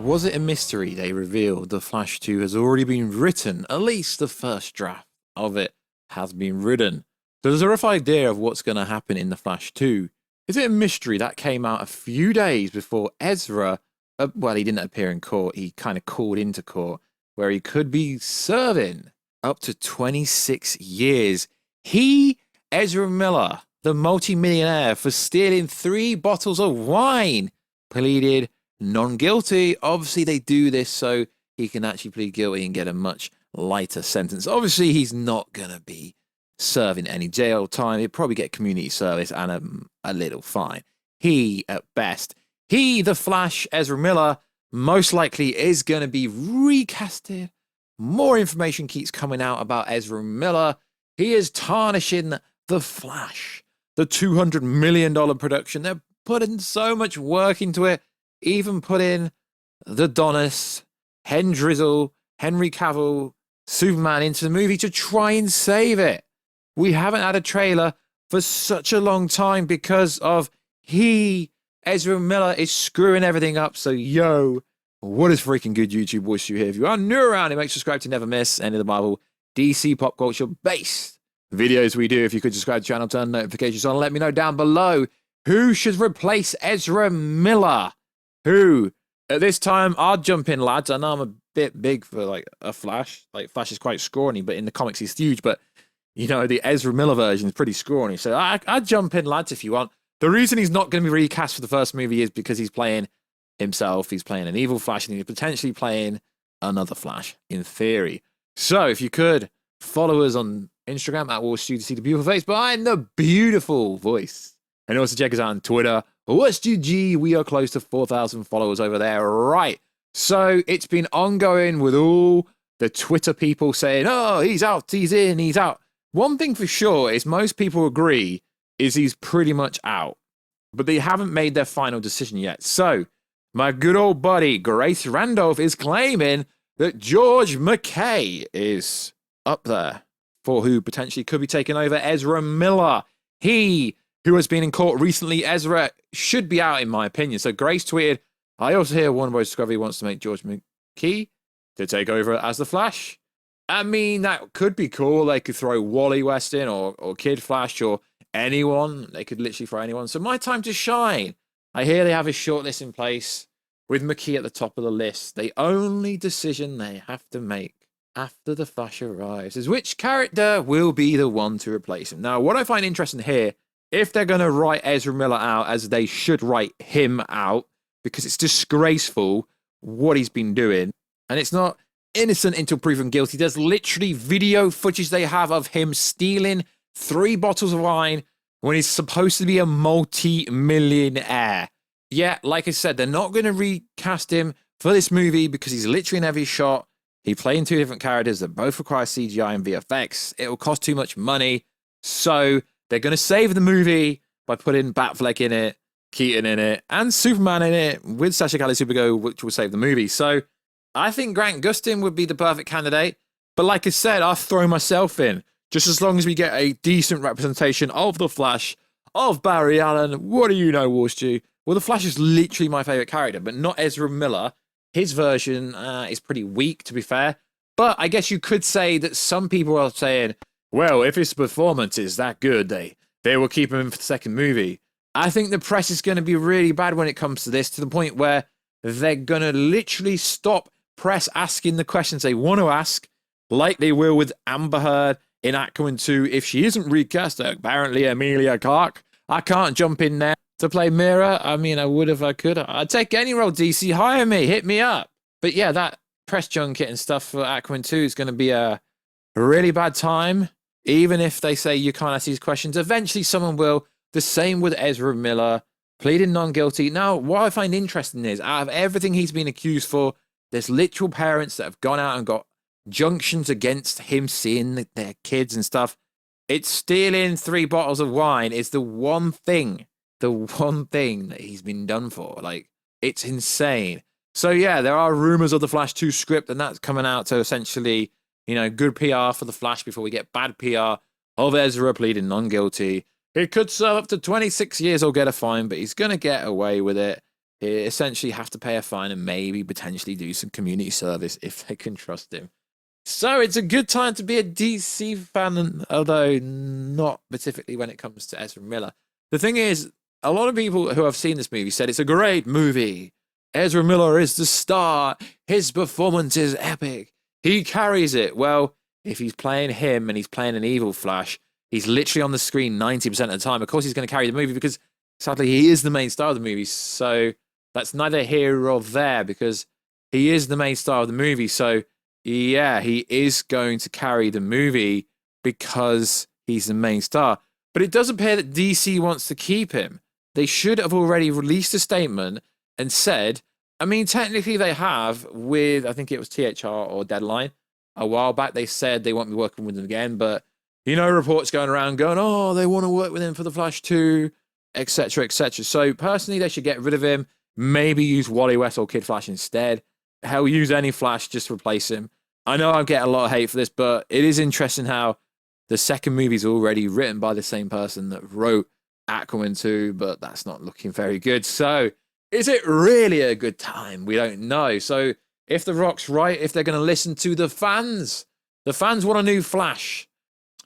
Was it a mystery they revealed The Flash 2 has already been written? At least the first draft of it has been written. So there's a rough idea of what's going to happen in The Flash 2. Is it a mystery that came out a few days before Ezra, well, he didn't appear in court, he kind of called into court, where he could be serving up to 26 years. He, Ezra Miller, the multi-millionaire, for stealing 3 bottles of wine, pleaded non-guilty. Obviously, they do this so he can actually plead guilty and get a much lighter sentence. Obviously, he's not going to be serving any jail time. He'll probably get community service and a little fine. He, at best, the Flash, Ezra Miller, most likely is going to be recasted. More information keeps coming out about Ezra Miller. He is tarnishing The Flash, the $200 million production. They're putting so much work into it. Even put in the Adonis, Henry Cavill, Superman into the movie to try and save it. We haven't had a trailer for such a long time because of Ezra Miller is screwing everything up. So, what is freaking good, YouTube? Voice you here. If you are new around it, make sure to subscribe to never miss any of the Marvel, DC, pop culture based videos we do. If you could subscribe to the channel, turn notifications on, let me know down below who should replace Ezra Miller. Who? At this time, I'll jump in, lads. I know I'm a bit big for, like, a Flash. Like, Flash is quite scrawny, but in the comics he's huge. But, you know, the Ezra Miller version is pretty scrawny. So I'd jump in, lads, if you want. The reason he's not going to be recast for the first movie is because he's playing himself. He's playing an evil Flash, and he's potentially playing another Flash, in theory. So, if you could, follow us on Instagram, at WarStew, to see the beautiful face behind the beautiful voice. And also check us out on Twitter, WarStewG. We are close to 4,000 followers over there. Right. So it's been ongoing with all the Twitter people saying, oh, he's out, he's in, he's out. One thing for sure is most people agree is he's pretty much out. But they haven't made their final decision yet. So my good old buddy, Grace Randolph, is claiming that George McKay is up there for who potentially could be taking over Ezra Miller. He, who has been in court recently, Ezra should be out, in my opinion. So Grace tweeted, I also hear Warner Bros. Discovery wants to make George McKay to take over as the Flash. I mean, that could be cool. They could throw Wally West in, or Kid Flash, or anyone. They could literally throw anyone. So my time to shine. I hear they have a shortlist in place with McKay at the top of the list. The only decision they have to make after the Flash arrives is which character will be the one to replace him. Now, what I find interesting here, if they're going to write Ezra Miller out, as they should write him out, because it's disgraceful what he's been doing, and it's not innocent until proven guilty. There's literally video footage they have of him stealing 3 bottles of wine when he's supposed to be a multi-millionaire. Yeah, like I said, they're not going to recast him for this movie because he's literally in every shot. He's playing 2 different characters that both require CGI and VFX. It will cost too much money. So they're going to save the movie by putting Batfleck in it, Keaton in it, and Superman in it with Sasha Calle Supergirl, which will save the movie. So I think Grant Gustin would be the perfect candidate. But like I said, I'll throw myself in. Just as long as we get a decent representation of the Flash, of Barry Allen. What do you know, WarStew? Well, the Flash is literally my favorite character, but not Ezra Miller. His version is pretty weak, to be fair. But I guess you could say that some people are saying, well, if his performance is that good, they will keep him in for the second movie. I think the press is going to be really bad when it comes to this, to the point where they're going to literally stop press asking the questions they want to ask, like they will with Amber Heard in Aquaman 2. If she isn't recast, apparently Emilia Clarke, I can't jump in there to play Mira. I mean, I would if I could. I'd take any role, DC. Hire me. Hit me up. But yeah, that press junket and stuff for Aquaman 2 is going to be a really bad time. Even if they say you can't ask these questions, eventually someone will. The same with Ezra Miller, pleading non-guilty. Now, what I find interesting is, out of everything he's been accused for, there's literal parents that have gone out and got junctions against him seeing their kids and stuff. It's stealing 3 bottles of wine is the one thing that he's been done for. Like, it's insane. So yeah, there are rumors of the Flash 2 script, and that's coming out to essentially, you know, good PR for the Flash before we get bad PR of Ezra pleading non-guilty. He could serve up to 26 years or get a fine, but he's going to get away with it. he essentially have to pay a fine and maybe potentially do some community service if they can trust him. So it's a good time to be a DC fan, although not specifically when it comes to Ezra Miller. The thing is, a lot of people who have seen this movie said it's a great movie. Ezra Miller is the star. His performance is epic. He carries it. Well, if he's playing him and he's playing an evil Flash, he's literally on the screen 90% of the time. Of course, he's going to carry the movie because, sadly, he is the main star of the movie. So that's neither here or there because he is the main star of the movie. So, yeah, he is going to carry the movie because he's the main star. But it does appear that DC wants to keep him. They should have already released a statement and said, I mean, technically they have with, I think it was THR or Deadline. A while back, they said they won't be working with him again. But, you know, reports going around going, oh, they want to work with him for The Flash 2, etc., etc. So, personally, they should get rid of him. Maybe use Wally West or Kid Flash instead. Hell, use any Flash, just replace him. I know I'll get a lot of hate for this, but it is interesting how the second movie is already written by the same person that wrote Aquaman 2, but that's not looking very good. So, is it really a good time? We don't know. So, if The Rock's right, if they're going to listen to the fans want a new Flash.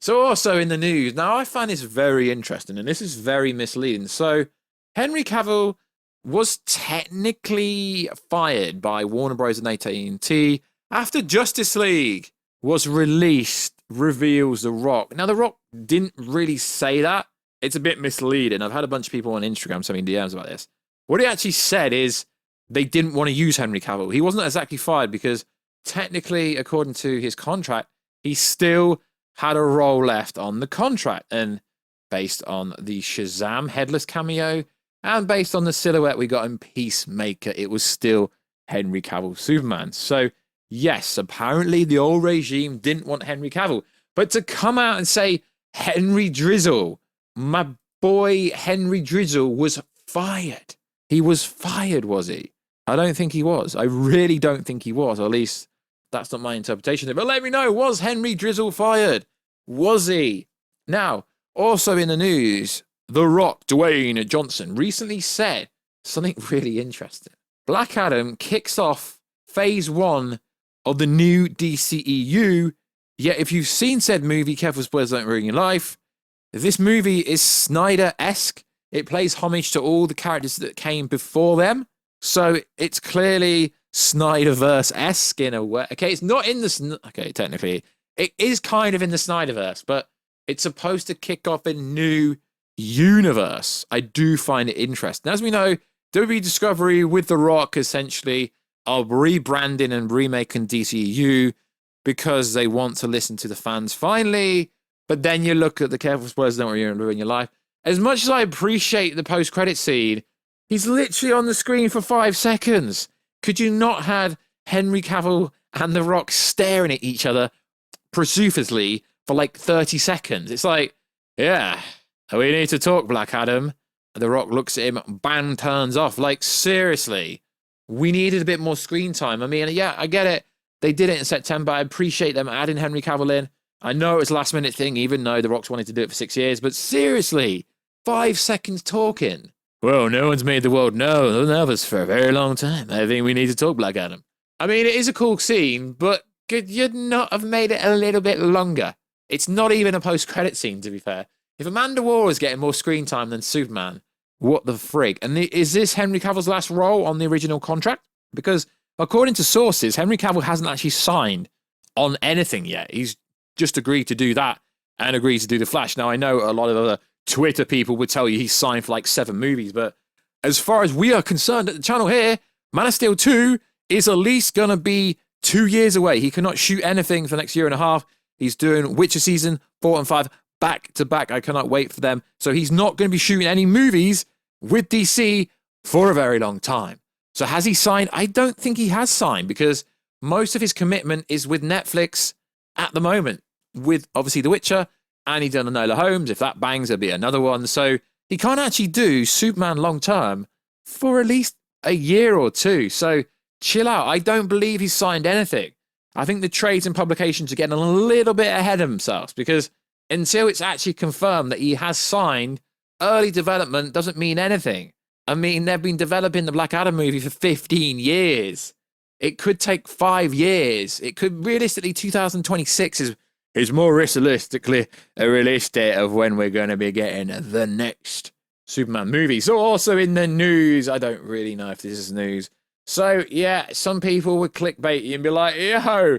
So, also in the news, now I find this very interesting, and this is very misleading. So, Henry Cavill was technically fired by Warner Bros. And AT&T after Justice League was released, reveals The Rock. Now, The Rock didn't really say that. It's a bit misleading. I've had a bunch of people on Instagram sending DMs about this. What he actually said is they didn't want to use Henry Cavill. He wasn't exactly fired because technically, according to his contract, he still had a role left on the contract. And based on the Shazam headless cameo, and based on the silhouette we got in Peacemaker, it was still Henry Cavill Superman. So, yes, apparently the old regime didn't want Henry Cavill. But to come out and say Henry Drizzle, my boy Henry Drizzle was fired. He was fired, was he? I don't think he was. I really don't think he was. Or at least that's not my interpretation. But let me know, was Henry Drizzle fired? Was he? Now, also in the news, The Rock, Dwayne Johnson, recently said something really interesting. Black Adam kicks off phase 1 of the new DCEU, yet if you've seen said movie, careful spoilers don't ruin your life, this movie is Snyder-esque. It plays homage to all the characters that came before them, so it's clearly SnyderVerse-esque in a way. Okay, it's not in the... Okay, technically, it is kind of in the SnyderVerse, but it's supposed to kick off a new universe. I do find it interesting. As we know, WB Discovery with The Rock essentially are rebranding and remaking DCEU because they want to listen to the fans finally. But then you look at the careful spoilers don't ruin your life. As much as I appreciate the post-credit scene, he's literally on the screen for 5 seconds. Could you not have Henry Cavill and The Rock staring at each other prosciutiously for like 30 seconds? It's like, yeah, we need to talk, Black Adam. The Rock looks at him, bang, turns off. Like, seriously, we needed a bit more screen time. I mean, yeah, I get it. They did it in September. I appreciate them adding Henry Cavill in. I know it was a last-minute thing, even though The Rock's wanted to do it for 6 years. But seriously, 5 seconds talking. Well, no one's made the world know this for a very long time. I think we need to talk, Black Adam. I mean, it is a cool scene, but could you not have made it a little bit longer? It's not even a post-credit scene, to be fair. If Amanda Waller is getting more screen time than Superman, what the frig? And is this Henry Cavill's last role on the original contract? Because according to sources, Henry Cavill hasn't actually signed on anything yet. He's just agreed to do that and agreed to do The Flash. Now, I know a lot of other Twitter people would tell you he's signed for like 7 movies, but as far as we are concerned at the channel here, Man of Steel 2 is at least going to be 2 years away. He cannot shoot anything for the next year and a half. He's doing Witcher season 4 and 5 back to back. I cannot wait for them. So he's not going to be shooting any movies with DC for a very long time. So has he signed? I don't think he has signed because most of his commitment is with Netflix at the moment, with obviously The Witcher, and he's done Enola Holmes. If that bangs, there'll be another one. So he can't actually do Superman long term for at least a year or two. So chill out. I don't believe he's signed anything. I think the trades and publications are getting a little bit ahead of themselves because until it's actually confirmed that he has signed, early development doesn't mean anything. I mean, they've been developing the Black Adam movie for 15 years. It could take 5 years. It could realistically 2026 is more realistically a release date of when we're going to be getting the next Superman movie. So also in the news, I don't really know if this is news. So yeah, some people would clickbait you and be like, yo,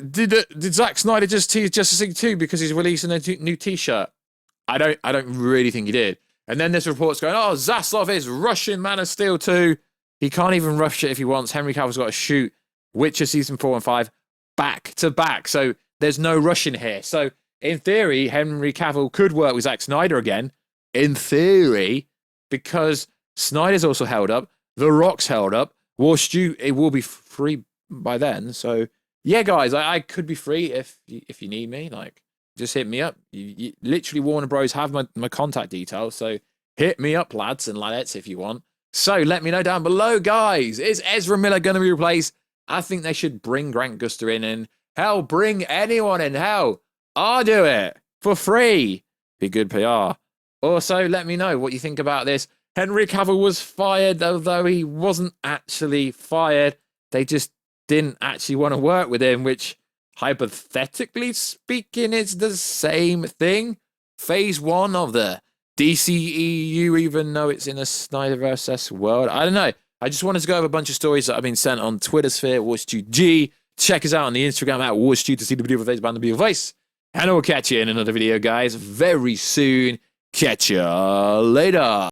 did Zack Snyder just tease Justice League 2 because he's releasing a new t-shirt? I don't really think he did. And then there's reports going, oh, Zaslav is rushing Man of Steel 2. He can't even rush it if he wants. Henry Cavill's got to shoot Witcher season 4 and 5 back to back. So there's no rushing here. So in theory, Henry Cavill could work with Zack Snyder again. In theory, because Snyder's also held up. The Rock's held up. It will be free by then. So yeah, guys, I could be free if you need me. Like, just hit me up. You literally, Warner Bros. Have my contact details. So hit me up, lads and ladettes, if you want. So let me know down below, guys. Is Ezra Miller going to be replaced? I think they should bring Grant Guster in, and hell, bring anyone in. Hell, I'll do it for free. Be good PR. Also, let me know what you think about this. Henry Cavill was fired, although he wasn't actually fired. They just didn't actually want to work with him, which, hypothetically speaking, is the same thing. Phase 1 of the DCEU, even though it's in a SnyderVerse world. I don't know. I just wanted to go over a bunch of stories that have been sent on Twitter sphere, WatchGG. Check us out on the Instagram at WatchG to see the video of face, band the video face. And I'll catch you in another video, guys, very soon. Catch ya later.